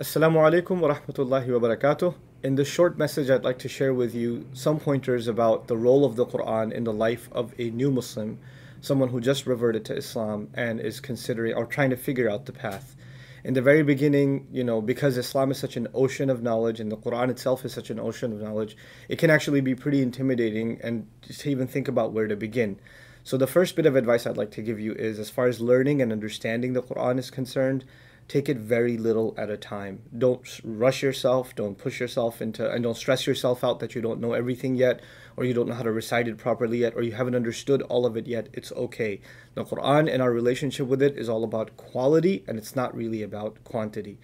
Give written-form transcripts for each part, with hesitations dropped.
Assalamu alaikum wa rahmatullahi wa barakatuh. In this short message, I'd like to share with you some pointers about the role of the Quran in the life of a new Muslim, someone who just reverted to Islam and is considering or trying to figure out the path. In the very beginning, because Islam is such an ocean of knowledge and the Quran itself is such an ocean of knowledge, it can actually be pretty intimidating and just to even think about where to begin. So the first bit of advice I'd like to give you is, as far as learning and understanding the Quran is concerned, take it very little at a time. Don't rush yourself, don't push yourself into, and don't stress yourself out that you don't know everything yet, or you don't know how to recite it properly yet, or you haven't understood all of it yet. It's okay. The Quran and our relationship with it is all about quality, and it's not really about quantity.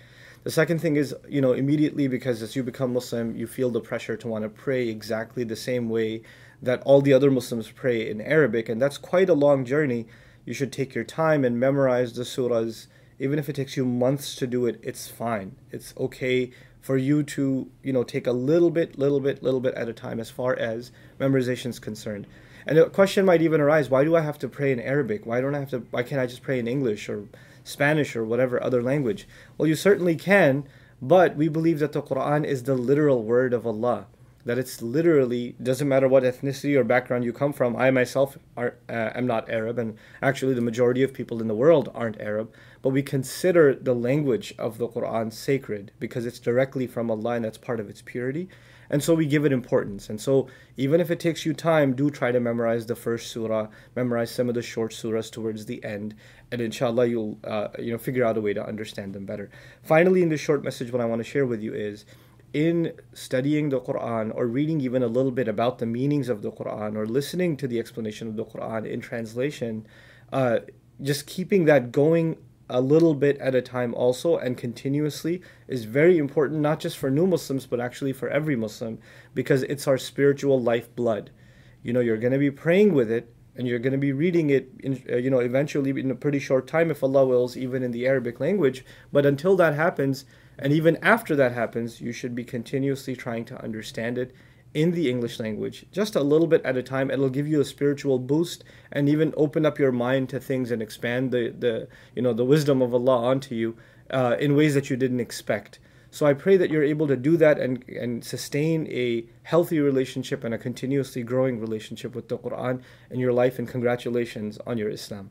The second thing is, immediately, because as you become Muslim, you feel the pressure to want to pray exactly the same way that all the other Muslims pray in Arabic, and that's quite a long journey. You should take your time and memorize the surahs. Even if it takes you months to do it, it's fine. It's okay for you to, take a little bit at a time as far as memorization is concerned. And the question might even arise, why do I have to pray in Arabic? Why can't I just pray in English or Spanish or whatever other language? Well, you certainly can, but we believe that the Quran is the literal word of Allah. That it's literally, doesn't matter what ethnicity or background you come from. I myself am not Arab, and actually the majority of people in the world aren't Arab, but we consider the language of the Quran sacred because it's directly from Allah and that's part of its purity. And so we give it importance. And so even if it takes you time, do try to memorize the first surah, memorize some of the short surahs towards the end, and inshallah you'll figure out a way to understand them better. Finally, in this short message, what I want to share with you is, in studying the Quran or reading even a little bit about the meanings of the Quran or listening to the explanation of the Quran in translation, just keeping that going a little bit at a time also and continuously is very important, not just for new Muslims, but actually for every Muslim, because it's our spiritual lifeblood. You're going to be praying with it, and you're going to be reading it, eventually in a pretty short time, if Allah wills, even in the Arabic language. But until that happens, and even after that happens, you should be continuously trying to understand it in the English language, just a little bit at a time. It'll give you a spiritual boost and even open up your mind to things and expand the wisdom of Allah onto you in ways that you didn't expect. So I pray that you're able to do that and sustain a healthy relationship and a continuously growing relationship with the Quran in your life, and congratulations on your Islam.